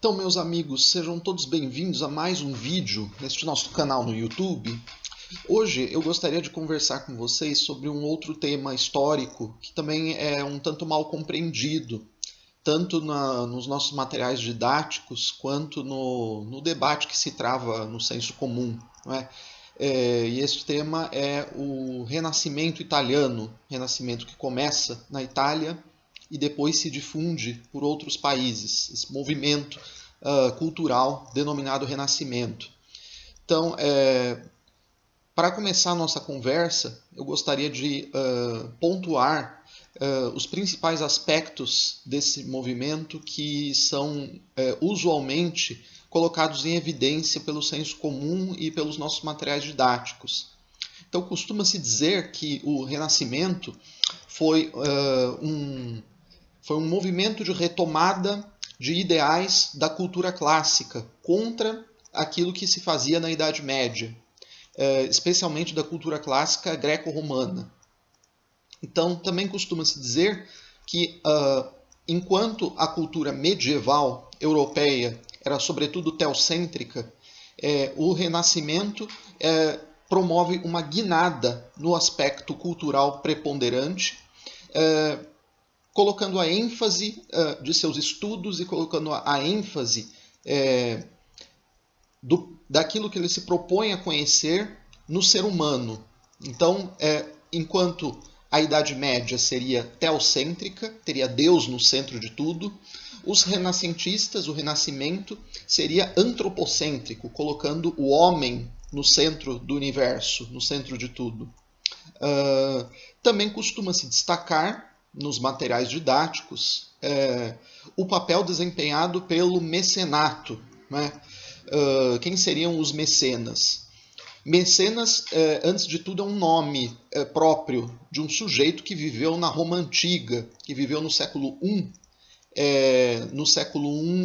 Então, meus amigos, sejam todos bem-vindos a mais um vídeo neste nosso canal no YouTube. Hoje eu gostaria de conversar com vocês sobre um outro tema histórico que também é um tanto mal compreendido, tanto nos nossos materiais didáticos quanto no debate que se trava no senso comum, não é? E este tema é o Renascimento italiano, Renascimento que começa na Itália e depois se difunde por outros países, esse movimento cultural denominado Renascimento. Então, para começar a nossa conversa, eu gostaria de pontuar os principais aspectos desse movimento que são usualmente colocados em evidência pelo senso comum e pelos nossos materiais didáticos. Então, costuma-se dizer que o Renascimento foi um movimento de retomada de ideais da cultura clássica contra aquilo que se fazia na Idade Média, especialmente da cultura clássica greco-romana. Então, também costuma-se dizer que, enquanto a cultura medieval europeia era sobretudo teocêntrica, o Renascimento promove uma guinada no aspecto cultural preponderante, colocando a ênfase de seus estudos e colocando a ênfase daquilo que ele se propõe a conhecer no ser humano. Então, enquanto a Idade Média seria teocêntrica, teria Deus no centro de tudo, os renascentistas, o Renascimento, seria antropocêntrico, colocando o homem no centro do universo, no centro de tudo. Também costuma-se destacar nos materiais didáticos, o papel desempenhado pelo mecenato. Né? Quem seriam os mecenas? Mecenas, antes de tudo, é um nome próprio de um sujeito que viveu na Roma Antiga, que viveu no século I,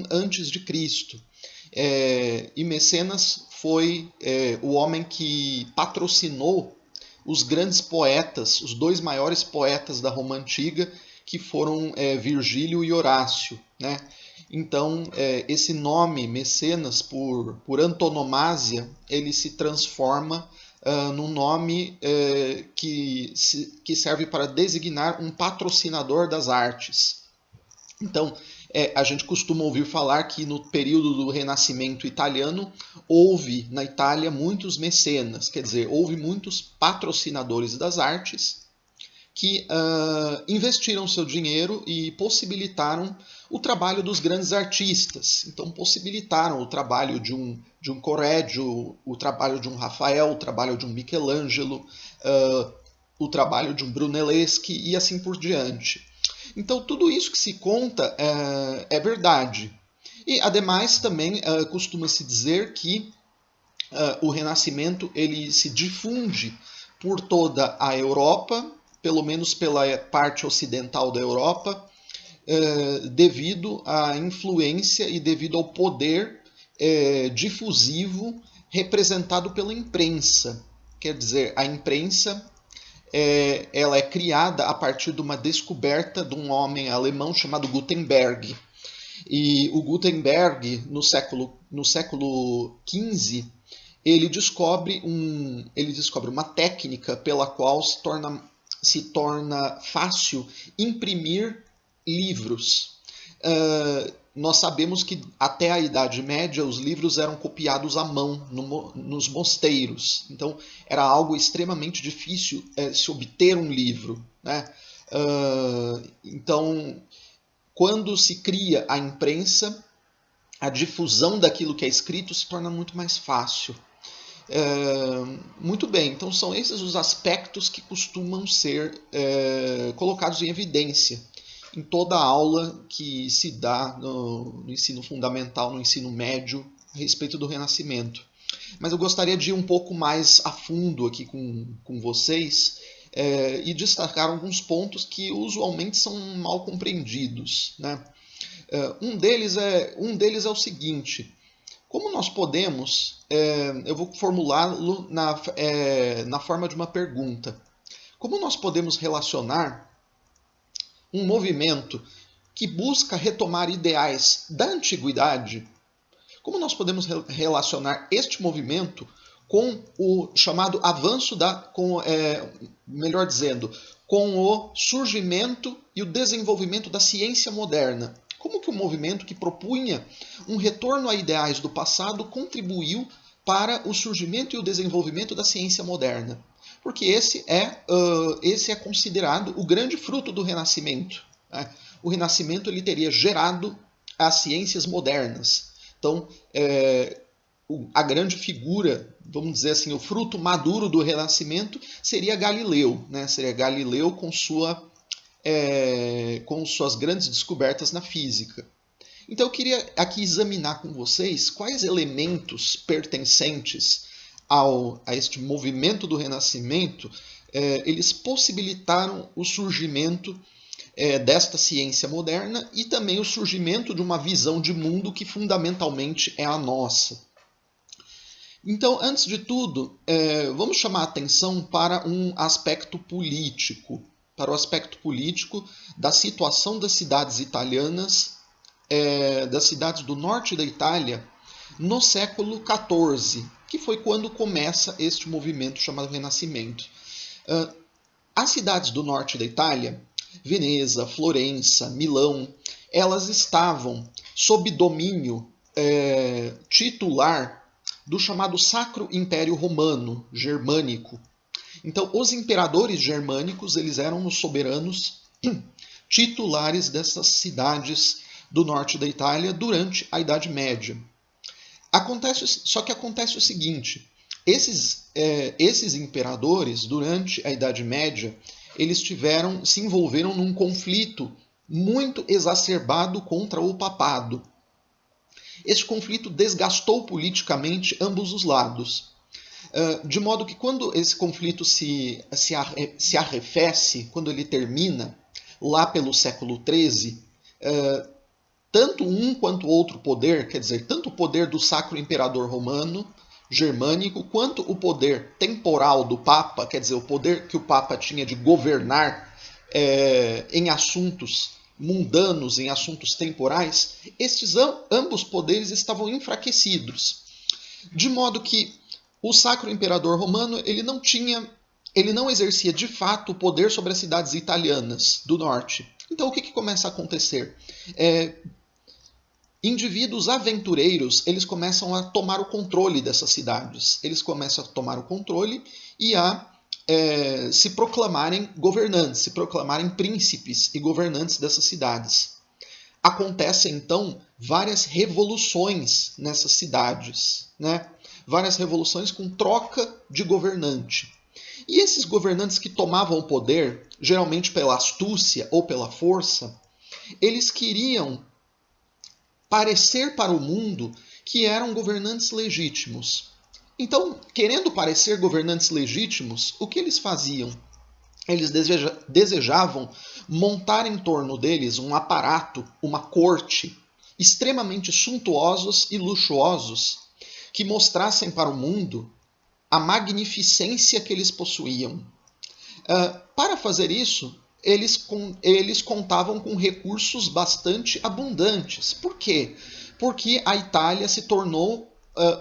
antes de Cristo. E Mecenas foi o homem que patrocinou os grandes poetas, os dois maiores poetas da Roma Antiga, que foram Virgílio e Horácio. Né? Então, esse nome, Mecenas, por antonomasia, ele se transforma num nome que serve para designar um patrocinador das artes. Então, a gente costuma ouvir falar que no período do Renascimento italiano houve na Itália muitos mecenas, quer dizer, houve muitos patrocinadores das artes que investiram seu dinheiro e possibilitaram o trabalho dos grandes artistas. Então, possibilitaram o trabalho de um Correggio, o trabalho de um Rafael, o trabalho de um Michelangelo, o trabalho de um Brunelleschi e assim por diante. Então, tudo isso que se conta é verdade. E, ademais, também costuma-se dizer que o Renascimento ele se difunde por toda a Europa, pelo menos pela parte ocidental da Europa, devido à influência e devido ao poder difusivo representado pela imprensa. Quer dizer, a imprensa ela é criada a partir de uma descoberta de um homem alemão chamado Gutenberg. E o Gutenberg, no século XV, ele descobre uma técnica pela qual se torna fácil imprimir livros. Nós sabemos que até a Idade Média os livros eram copiados à mão nos mosteiros. Então era algo extremamente difícil se obter um livro. Né? Então, quando se cria a imprensa, a difusão daquilo que é escrito se torna muito mais fácil. Muito bem, então são esses os aspectos que costumam ser colocados em evidência em toda a aula que se dá no ensino fundamental, no ensino médio, a respeito do Renascimento. Mas eu gostaria de ir um pouco mais a fundo aqui com vocês e destacar alguns pontos que usualmente são mal compreendidos. Né? Um deles é o seguinte: como nós podemos, eu vou formulá-lo na forma de uma pergunta, como nós podemos relacionar um movimento que busca retomar ideais da antiguidade, como nós podemos relacionar este movimento com o chamado avanço melhor dizendo, com o surgimento e o desenvolvimento da ciência moderna? Como que o movimento que propunha um retorno a ideais do passado contribuiu para o surgimento e o desenvolvimento da ciência moderna? Porque esse é considerado o grande fruto do Renascimento, né? O Renascimento ele teria gerado as ciências modernas. Então, a grande figura, vamos dizer assim, o fruto maduro do Renascimento seria Galileu, né? Seria Galileu com suas grandes descobertas na física. Então eu queria aqui examinar com vocês quais elementos pertencentes a este movimento do Renascimento eles possibilitaram o surgimento desta ciência moderna e também o surgimento de uma visão de mundo que fundamentalmente é a nossa. Então, antes de tudo, vamos chamar a atenção para um aspecto político, para o aspecto político da situação das cidades italianas, das cidades do norte da Itália, no século XIV, que foi quando começa este movimento chamado Renascimento. As cidades do norte da Itália, Veneza, Florença, Milão, elas estavam sob domínio titular do chamado Sacro Império Romano Germânico. Então, os imperadores germânicos eles eram os soberanos titulares dessas cidades do norte da Itália durante a Idade Média. Só que acontece o seguinte, esses imperadores, durante a Idade Média, eles se envolveram num conflito muito exacerbado contra o papado. Este conflito desgastou politicamente ambos os lados. De modo que quando esse conflito se arrefece, quando ele termina, lá pelo século XIII, tanto um quanto o outro poder, quer dizer, tanto o poder do Sacro Imperador Romano Germânico, quanto o poder temporal do Papa, quer dizer, o poder que o Papa tinha de governar em assuntos mundanos, em assuntos temporais, ambos poderes estavam enfraquecidos. De modo que o Sacro Imperador Romano ele não exercia de fato o poder sobre as cidades italianas do norte. Então o que começa a acontecer? Indivíduos aventureiros eles começam a tomar o controle dessas cidades. Eles começam a tomar o controle e a se proclamarem governantes, se proclamarem príncipes e governantes dessas cidades. Acontecem então várias revoluções nessas cidades, né? Várias revoluções com troca de governante. E esses governantes que tomavam o poder, geralmente pela astúcia ou pela força, eles queriam parecer para o mundo que eram governantes legítimos. Então, querendo parecer governantes legítimos, o que eles faziam? Eles desejavam montar em torno deles um aparato, uma corte, extremamente suntuosos e luxuosos, que mostrassem para o mundo a magnificência que eles possuíam. Para fazer isso, eles contavam com recursos bastante abundantes. Por quê? Porque a Itália se tornou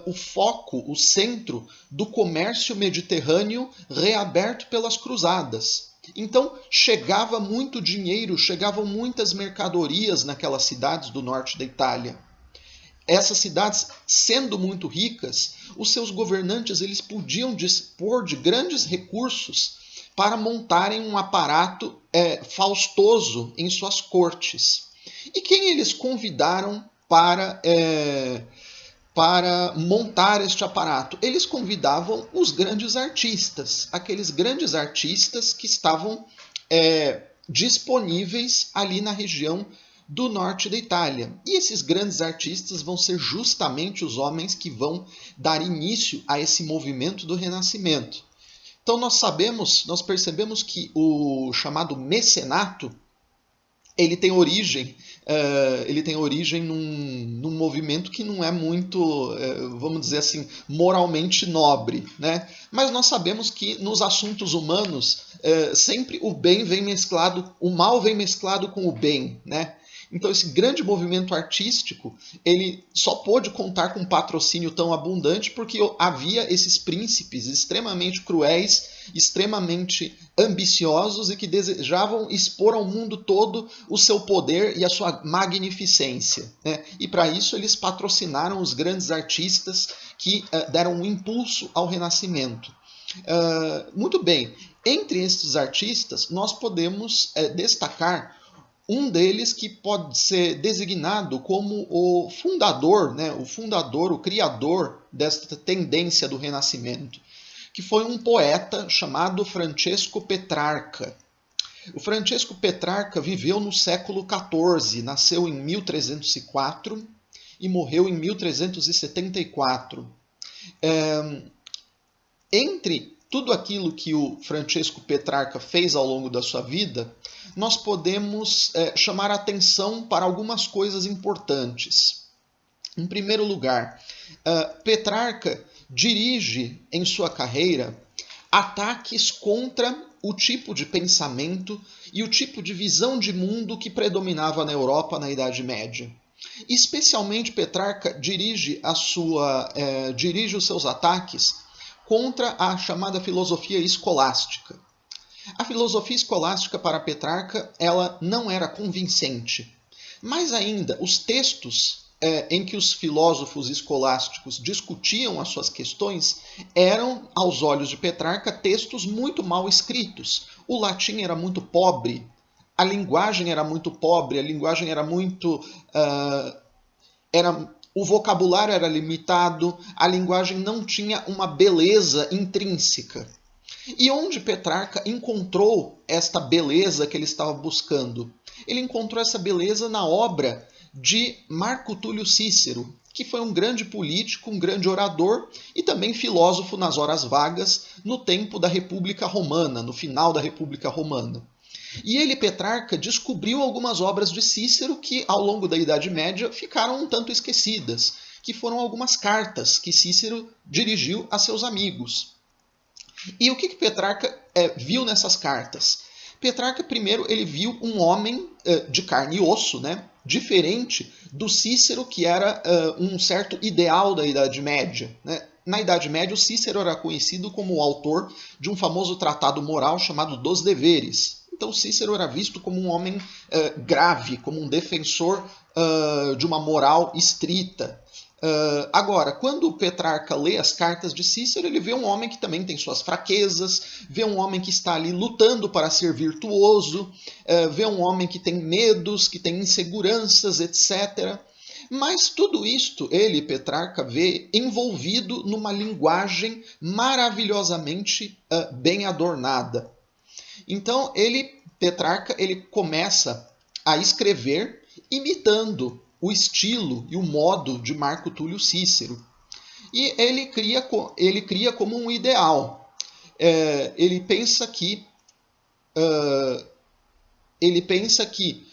o foco, o centro do comércio mediterrâneo reaberto pelas cruzadas. Então chegava muito dinheiro, chegavam muitas mercadorias naquelas cidades do norte da Itália. Essas cidades, sendo muito ricas, os seus governantes eles podiam dispor de grandes recursos para montarem um aparato faustoso em suas cortes. E quem eles convidaram para montar este aparato? Eles convidavam os grandes artistas, aqueles grandes artistas que estavam disponíveis ali na região do norte da Itália. E esses grandes artistas vão ser justamente os homens que vão dar início a esse movimento do Renascimento. Então nós percebemos que o chamado mecenato ele tem origem num movimento que não é muito, vamos dizer assim, moralmente nobre, né? Mas nós sabemos que nos assuntos humanos sempre o mal vem mesclado com o bem, né? Então esse grande movimento artístico, ele só pôde contar com um patrocínio tão abundante porque havia esses príncipes extremamente cruéis, extremamente ambiciosos e que desejavam expor ao mundo todo o seu poder e a sua magnificência, né? E para isso eles patrocinaram os grandes artistas que deram um impulso ao Renascimento. Muito bem, entre estes artistas nós podemos destacar um deles que pode ser designado como o fundador, né, o criador desta tendência do Renascimento, que foi um poeta chamado Francesco Petrarca. O Francesco Petrarca viveu no século XIV, nasceu em 1304 e morreu em 1374. Entre tudo aquilo que o Francesco Petrarca fez ao longo da sua vida, nós podemos chamar a atenção para algumas coisas importantes. Em primeiro lugar, Petrarca dirige em sua carreira ataques contra o tipo de pensamento e o tipo de visão de mundo que predominava na Europa na Idade Média. Especialmente Petrarca dirige os seus ataques contra a chamada filosofia escolástica. A filosofia escolástica para Petrarca ela não era convincente. Mais ainda, os textos em que os filósofos escolásticos discutiam as suas questões eram, aos olhos de Petrarca, textos muito mal escritos. O latim era muito pobre, a linguagem era muito pobre, a linguagem era muito... o vocabulário era limitado, a linguagem não tinha uma beleza intrínseca. E onde Petrarca encontrou esta beleza que ele estava buscando? Ele encontrou essa beleza na obra de Marco Túlio Cícero, que foi um grande político, um grande orador e também filósofo nas horas vagas no tempo da República Romana, no final da República Romana. E ele, Petrarca, descobriu algumas obras de Cícero que, ao longo da Idade Média, ficaram um tanto esquecidas, que foram algumas cartas que Cícero dirigiu a seus amigos. E o que Petrarca viu nessas cartas? Petrarca, primeiro, ele viu um homem de carne e osso, né? Diferente do Cícero, que era um certo ideal da Idade Média, né? Na Idade Média, o Cícero era conhecido como o autor de um famoso tratado moral chamado Dos Deveres. Então Cícero era visto como um homem grave, como um defensor de uma moral estrita. Agora, quando Petrarca lê as cartas de Cícero, ele vê um homem que também tem suas fraquezas, vê um homem que está ali lutando para ser virtuoso, vê um homem que tem medos, que tem inseguranças, etc. Mas tudo isto ele, Petrarca, vê envolvido numa linguagem maravilhosamente bem adornada. Então, Petrarca, ele começa a escrever imitando o estilo e o modo de Marco Túlio Cícero. E ele cria como um ideal. Ele pensa que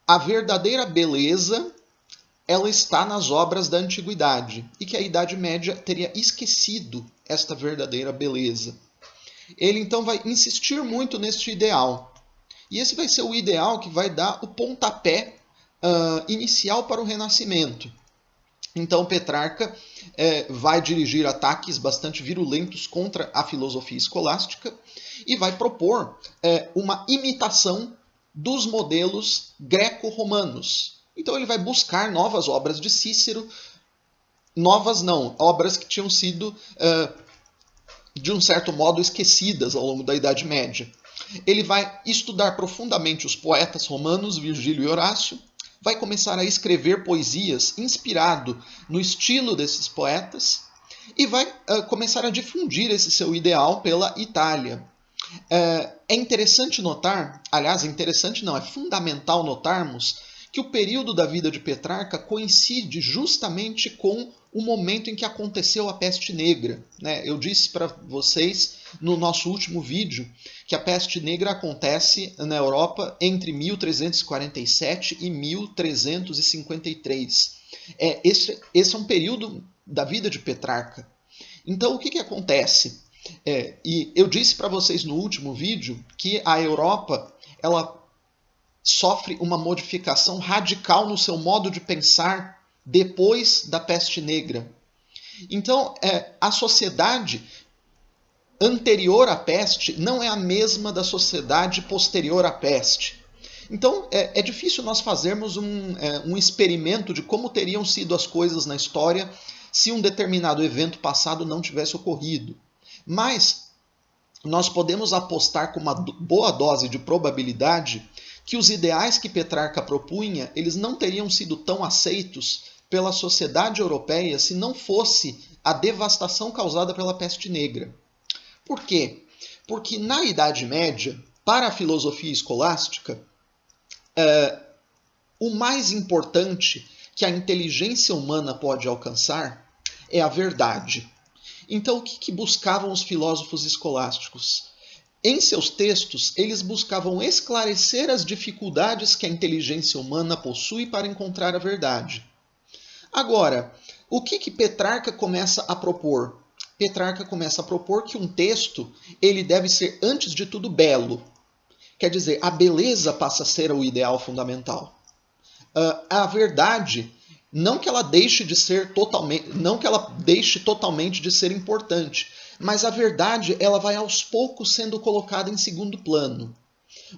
a verdadeira beleza ela está nas obras da antiguidade e que a Idade Média teria esquecido esta verdadeira beleza. Ele então vai insistir muito neste ideal. E esse vai ser o ideal que vai dar o pontapé inicial para o Renascimento. Então Petrarca vai dirigir ataques bastante virulentos contra a filosofia escolástica e vai propor uma imitação dos modelos greco-romanos. Então ele vai buscar novas obras de Cícero, novas não, obras que tinham sido de um certo modo esquecidas ao longo da Idade Média. Ele vai estudar profundamente os poetas romanos, Virgílio e Horácio, vai começar a escrever poesias inspirado no estilo desses poetas e vai começar a difundir esse seu ideal pela Itália. É interessante notar, aliás, é fundamental notarmos que o período da vida de Petrarca coincide justamente com o momento em que aconteceu a peste negra, né? Eu disse para vocês no nosso último vídeo que a peste negra acontece na Europa entre 1347 e 1353. Esse é um período da vida de Petrarca. Então o que acontece? E eu disse para vocês no último vídeo que a Europa ela sofre uma modificação radical no seu modo de pensar depois da peste negra. Então, a sociedade anterior à peste não é a mesma da sociedade posterior à peste. Então, é difícil nós fazermos um experimento de como teriam sido as coisas na história se um determinado evento passado não tivesse ocorrido. Mas nós podemos apostar com uma boa dose de probabilidade que os ideais que Petrarca propunha, eles não teriam sido tão aceitos pela sociedade europeia se não fosse a devastação causada pela peste negra. Por quê? Porque na Idade Média, para a filosofia escolástica, o mais importante que a inteligência humana pode alcançar é a verdade. Então, o que buscavam os filósofos escolásticos? Em seus textos, eles buscavam esclarecer as dificuldades que a inteligência humana possui para encontrar a verdade. Agora, o que Petrarca começa a propor? Petrarca começa a propor que um texto ele deve ser, antes de tudo, belo. Quer dizer, a beleza passa a ser o ideal fundamental. A verdade, não que ela deixe de ser totalmente, não que ela deixe totalmente de ser importante, mas a verdade ela vai aos poucos sendo colocada em segundo plano.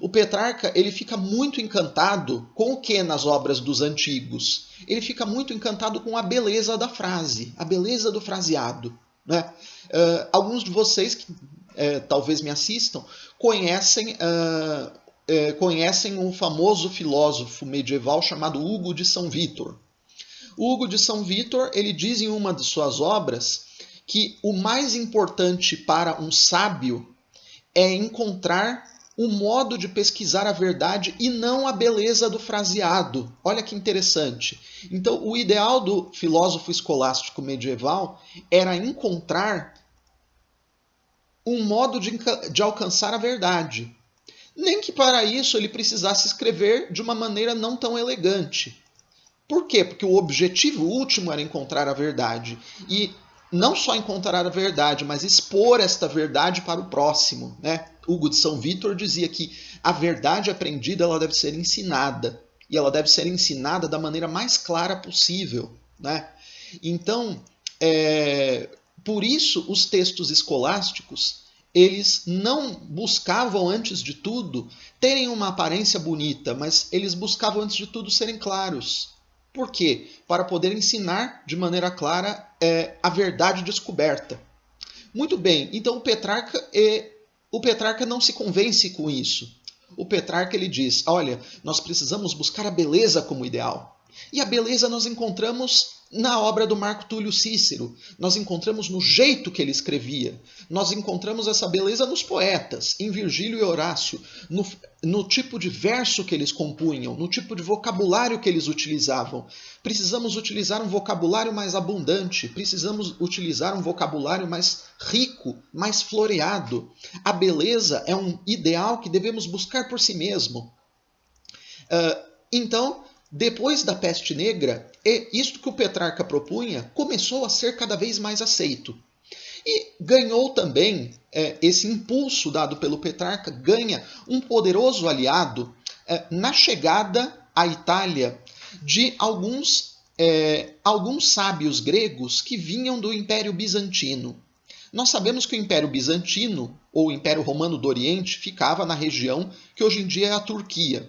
O Petrarca ele fica muito encantado com o que nas obras dos antigos? Ele fica muito encantado com a beleza da frase, a beleza do fraseado. Né? Alguns de vocês que talvez me assistam conhecem o famoso filósofo medieval chamado Hugo de São Vítor. O Hugo de São Vítor ele diz em uma de suas obras que o mais importante para um sábio é encontrar um modo de pesquisar a verdade e não a beleza do fraseado. Olha que interessante. Então, o ideal do filósofo escolástico medieval era encontrar um modo de alcançar a verdade. Nem que para isso ele precisasse escrever de uma maneira não tão elegante. Por quê? Porque o objetivo último era encontrar a verdade. E não só encontrar a verdade, mas expor esta verdade para o próximo. Né? Hugo de São Vítor dizia que a verdade aprendida ela deve ser ensinada. E ela deve ser ensinada da maneira mais clara possível. Né? Então, por isso, os textos escolásticos eles não buscavam, antes de tudo, terem uma aparência bonita, mas eles buscavam, antes de tudo, serem claros. Por quê? Para poder ensinar de maneira clara a verdade descoberta. Muito bem, então o Petrarca não se convence com isso. O Petrarca ele diz, olha, nós precisamos buscar a beleza como ideal. E a beleza nós encontramos na obra do Marco Túlio Cícero. Nós encontramos no jeito que ele escrevia. Nós encontramos essa beleza nos poetas, em Virgílio e Horácio, no tipo de verso que eles compunham, no tipo de vocabulário que eles utilizavam. Precisamos utilizar um vocabulário mais abundante, precisamos utilizar um vocabulário mais rico, mais floreado. A beleza é um ideal que devemos buscar por si mesmo. Então, depois da peste negra, isto que o Petrarca propunha começou a ser cada vez mais aceito. E ganhou também, esse impulso dado pelo Petrarca, ganha um poderoso aliado na chegada à Itália de alguns sábios gregos que vinham do Império Bizantino. Nós sabemos que o Império Bizantino, ou Império Romano do Oriente, ficava na região que hoje em dia é a Turquia.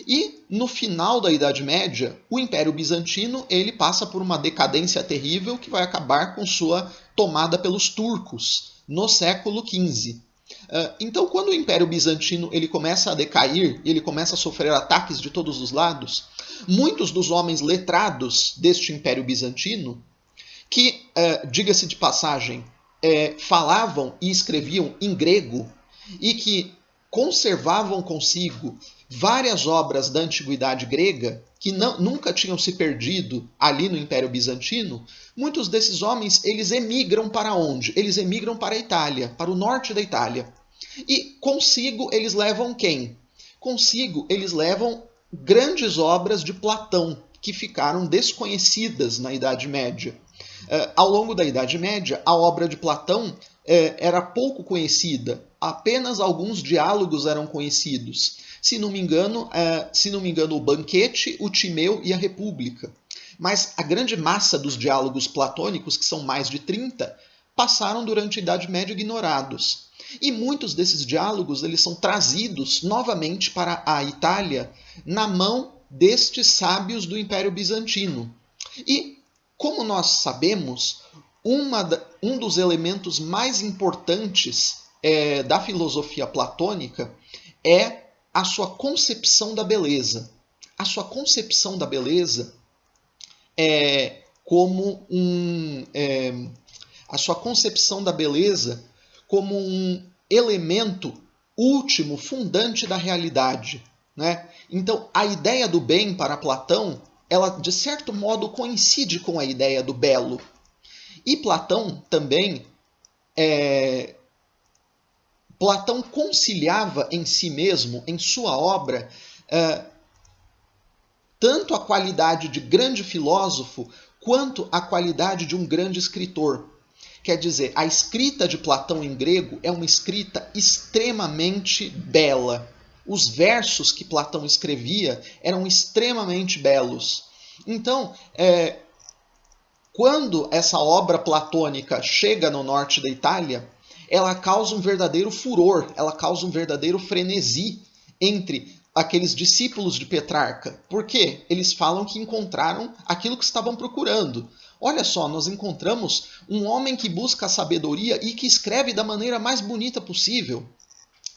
E no final da Idade Média, o Império Bizantino ele passa por uma decadência terrível que vai acabar com sua tomada pelos turcos no século XV. Então, quando o Império Bizantino ele começa a decair, ele começa a sofrer ataques de todos os lados, muitos dos homens letrados deste Império Bizantino, que, diga-se de passagem, falavam e escreviam em grego e que conservavam consigo várias obras da antiguidade grega que nunca tinham se perdido ali no Império Bizantino, muitos desses homens eles emigram para onde? Eles emigram para a Itália, para o norte da Itália. E consigo eles levam quem? Consigo eles levam grandes obras de Platão que ficaram desconhecidas na Idade Média. Ao longo da Idade Média, a obra de Platão era pouco conhecida, apenas alguns diálogos eram conhecidos. Se não me engano, o Banquete, o Timeu e a República. Mas a grande massa dos diálogos platônicos, que são mais de 30, passaram durante a Idade Média ignorados. E muitos desses diálogos eles são trazidos novamente para a Itália na mão destes sábios do Império Bizantino. E, como nós sabemos, um dos elementos mais importantes da filosofia platônica é a sua concepção da beleza. A sua concepção da beleza como um elemento último, fundante da realidade, né? Então, a ideia do bem para Platão, ela de certo modo coincide com a ideia do belo. E Platão também, Platão conciliava em si mesmo, em sua obra, tanto a qualidade de grande filósofo quanto a qualidade de um grande escritor. Quer dizer, a escrita de Platão em grego é uma escrita extremamente bela. Os versos que Platão escrevia eram extremamente belos. Então, quando essa obra platônica chega no norte da Itália, ela causa um verdadeiro furor, ela causa um verdadeiro frenesi entre aqueles discípulos de Petrarca. Por quê? Eles falam que encontraram aquilo que estavam procurando. Olha só, nós encontramos um homem que busca a sabedoria e que escreve da maneira mais bonita possível.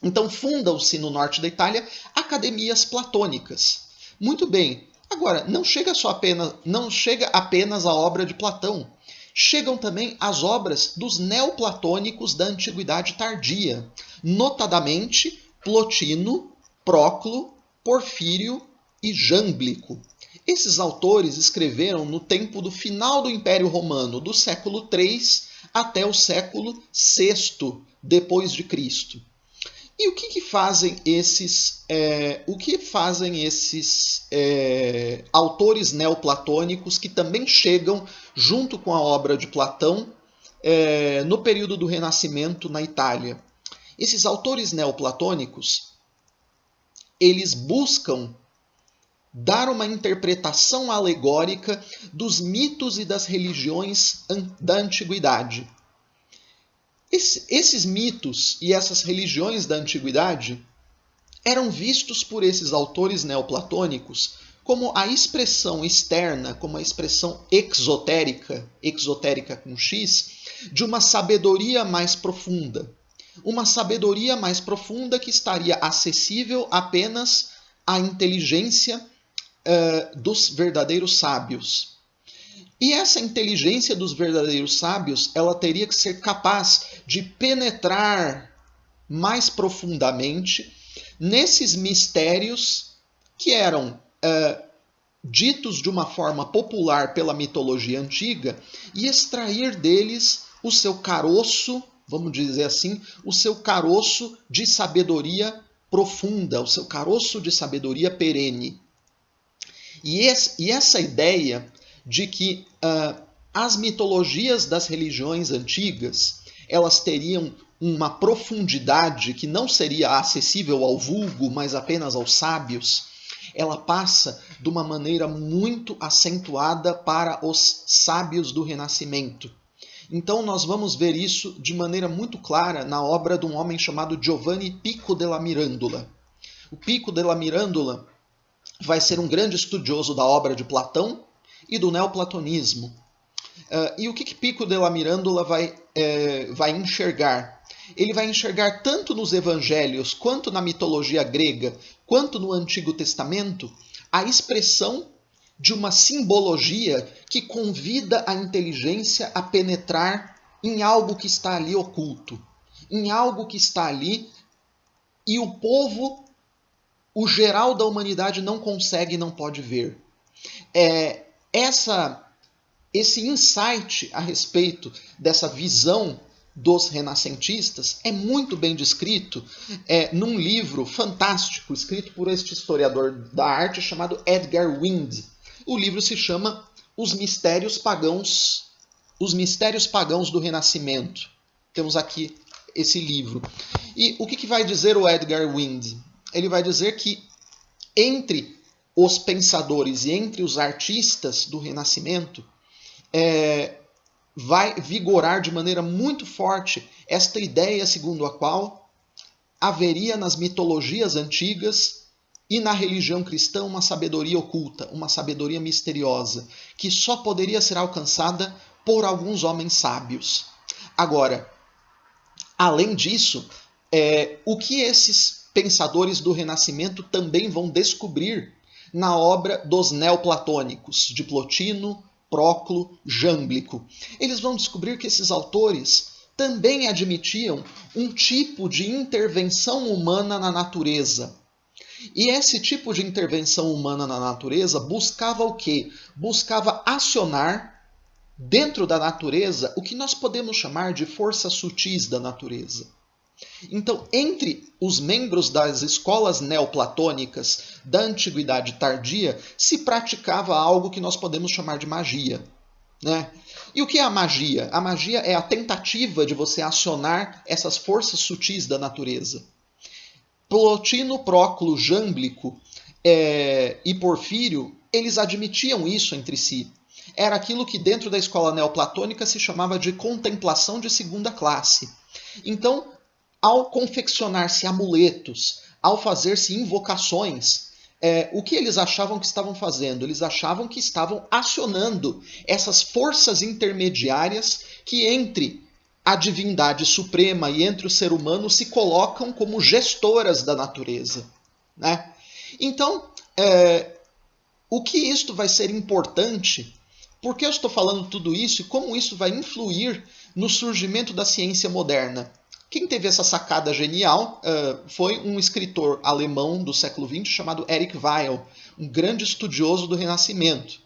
Então fundam-se no norte da Itália academias platônicas. Muito bem. Agora, não chega apenas a obra de Platão. Chegam também as obras dos neoplatônicos da Antiguidade Tardia, notadamente Plotino, Próclo, Porfírio e Jâmblico. Esses autores escreveram no tempo do final do Império Romano, do século III até o século VI depois de Cristo. E o que fazem esses autores neoplatônicos que também chegam junto com a obra de Platão no período do Renascimento na Itália? Esses autores neoplatônicos, eles buscam dar uma interpretação alegórica dos mitos e das religiões da antiguidade. Esses mitos e essas religiões da antiguidade eram vistos por esses autores neoplatônicos como a expressão externa, como a expressão exotérica com X, de uma sabedoria mais profunda. Uma sabedoria mais profunda que estaria acessível apenas à inteligência dos verdadeiros sábios. E essa inteligência dos verdadeiros sábios, ela teria que ser capaz de penetrar mais profundamente nesses mistérios que eram ditos de uma forma popular pela mitologia antiga e extrair deles o seu caroço, vamos dizer assim, o seu caroço de sabedoria profunda, o seu caroço de sabedoria perene. E essa ideia de que as mitologias das religiões antigas elas teriam uma profundidade que não seria acessível ao vulgo, mas apenas aos sábios, ela passa de uma maneira muito acentuada para os sábios do Renascimento. Então nós vamos ver isso de maneira muito clara na obra de um homem chamado Giovanni Pico della Mirandola. O Pico della Mirandola vai ser um grande estudioso da obra de Platão e do neoplatonismo. E o que Pico della Mirandola vai enxergar? Ele vai enxergar tanto nos evangelhos, quanto na mitologia grega, quanto no Antigo Testamento, a expressão de uma simbologia que convida a inteligência a penetrar em algo que está ali oculto, em algo que está ali e o povo, o geral da humanidade não consegue e não pode ver. Esse insight a respeito dessa visão dos renascentistas é muito bem descrito num livro fantástico escrito por este historiador da arte chamado Edgar Wind. O livro se chama Os Mistérios Pagãos do Renascimento. Temos aqui esse livro. E o que vai dizer o Edgar Wind? ele vai dizer que entre os pensadores e entre os artistas do Renascimento, vai vigorar de maneira muito forte esta ideia segundo a qual haveria nas mitologias antigas e na religião cristã uma sabedoria oculta, uma sabedoria misteriosa, que só poderia ser alcançada por alguns homens sábios. Agora, além disso, o que esses pensadores do Renascimento também vão descobrir na obra dos neoplatônicos, de Plotino, Próclo, Jâmblico? Eles vão descobrir que esses autores também admitiam um tipo de intervenção humana na natureza. E esse tipo de intervenção humana na natureza buscava o quê? Buscava acionar dentro da natureza o que nós podemos chamar de forças sutis da natureza. Então, entre os membros das escolas neoplatônicas da Antiguidade Tardia, se praticava algo que nós podemos chamar de magia, né? E o que é a magia? A magia é a tentativa de você acionar essas forças sutis da natureza. Plotino, Próclo, Jâmblico e Porfírio, eles admitiam isso entre si. Era aquilo que dentro da escola neoplatônica se chamava de contemplação de segunda classe. Então, ao confeccionar-se amuletos, ao fazer-se invocações, o que eles achavam que estavam fazendo? Eles achavam que estavam acionando essas forças intermediárias que entre a divindade suprema e entre o ser humano se colocam como gestoras da natureza, né? Então, o que isto vai ser importante? Por que eu estou falando tudo isso e como isso vai influir no surgimento da ciência moderna? Quem teve essa sacada genial foi um escritor alemão do século XX chamado Eric Weil, um grande estudioso do Renascimento.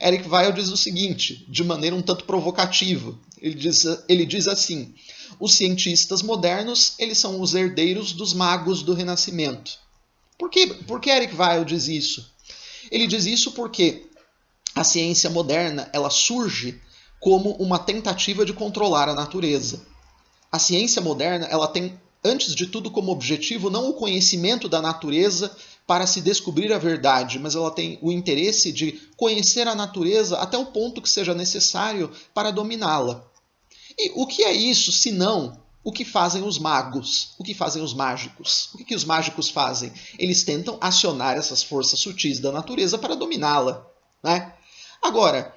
Eric Weil diz o seguinte, de maneira um tanto provocativa. Ele diz assim: os cientistas modernos, eles são os herdeiros dos magos do Renascimento. Por que Eric Weil diz isso? Ele diz isso porque a ciência moderna, ela surge como uma tentativa de controlar a natureza. A ciência moderna, ela tem, antes de tudo, como objetivo não o conhecimento da natureza para se descobrir a verdade, mas ela tem o interesse de conhecer a natureza até o ponto que seja necessário para dominá-la. E o que é isso, se não o que fazem os magos, o que fazem os mágicos? O que os mágicos fazem? Eles tentam acionar essas forças sutis da natureza para dominá-la, né? Agora,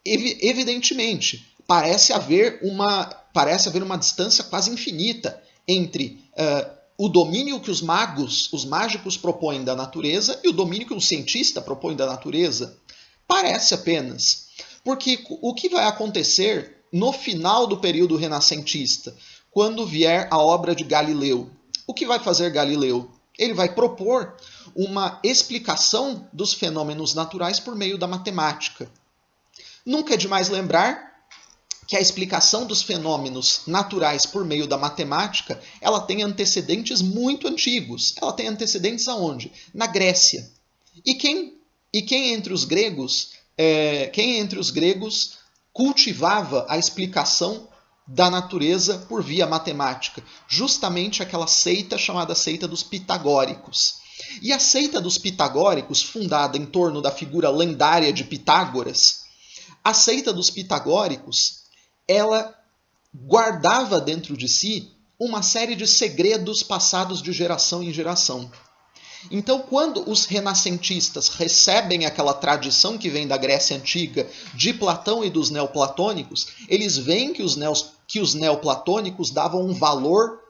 evidentemente, parece haver uma distância quase infinita entre o domínio que os mágicos propõem da natureza e o domínio que um cientista propõe da natureza. Parece apenas. Porque o que vai acontecer no final do período renascentista, quando vier a obra de Galileu? O que vai fazer Galileu? Ele vai propor uma explicação dos fenômenos naturais por meio da matemática. Nunca é demais lembrar que a explicação dos fenômenos naturais por meio da matemática, ela tem antecedentes muito antigos. Ela tem antecedentes aonde? Na Grécia. E quem entre os gregos, cultivava a explicação da natureza por via matemática? Justamente aquela seita chamada seita dos pitagóricos. E a seita dos pitagóricos, fundada em torno da figura lendária de Pitágoras, a seita dos pitagóricos, ela guardava dentro de si uma série de segredos passados de geração em geração. Então, quando os renascentistas recebem aquela tradição que vem da Grécia Antiga, de Platão e dos neoplatônicos, eles veem que os neoplatônicos davam um valor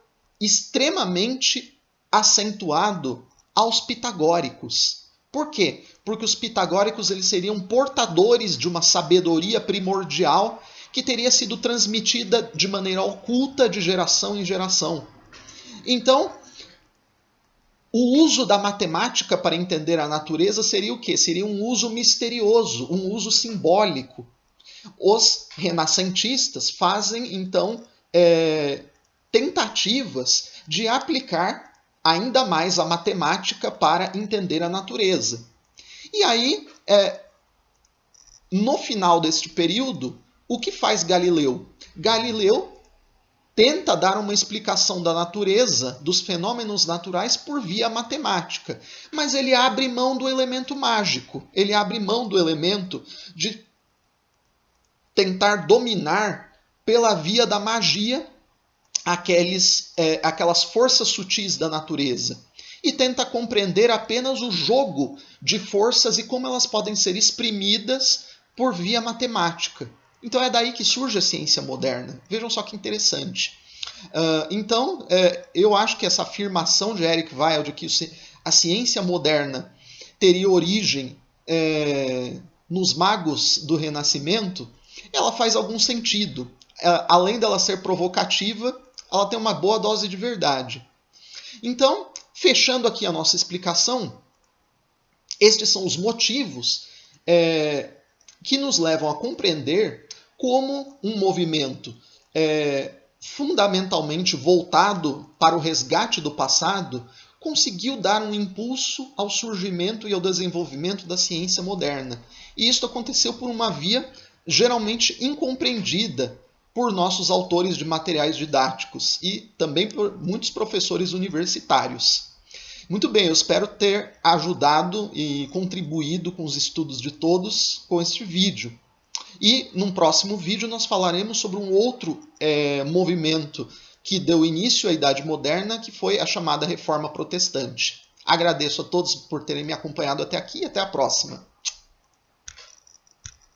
extremamente acentuado aos pitagóricos. Por quê? Porque os pitagóricos eles seriam portadores de uma sabedoria primordial que teria sido transmitida de maneira oculta de geração em geração. Então, o uso da matemática para entender a natureza seria o quê? Seria um uso misterioso, um uso simbólico. Os renascentistas fazem, então, tentativas de aplicar ainda mais a matemática para entender a natureza. E aí, no final deste período, o que faz Galileu? Galileu tenta dar uma explicação da natureza, dos fenômenos naturais, por via matemática. Mas ele abre mão do elemento mágico, ele abre mão do elemento de tentar dominar pela via da magia aquelas forças sutis da natureza. E tenta compreender apenas o jogo de forças e como elas podem ser exprimidas por via matemática. Então é daí que surge a ciência moderna. Vejam só que interessante. Então, eu acho que essa afirmação de Eric Weil de que a ciência moderna teria origem nos magos do Renascimento, ela faz algum sentido. Além dela ser provocativa, ela tem uma boa dose de verdade. Então, fechando aqui a nossa explicação, estes são os motivos que nos levam a compreender como um movimento fundamentalmente voltado para o resgate do passado conseguiu dar um impulso ao surgimento e ao desenvolvimento da ciência moderna. E isso aconteceu por uma via geralmente incompreendida por nossos autores de materiais didáticos e também por muitos professores universitários. Muito bem, eu espero ter ajudado e contribuído com os estudos de todos com este vídeo. E num próximo vídeo nós falaremos sobre um outro movimento que deu início à Idade Moderna, que foi a chamada Reforma Protestante. Agradeço a todos por terem me acompanhado até aqui e até a próxima.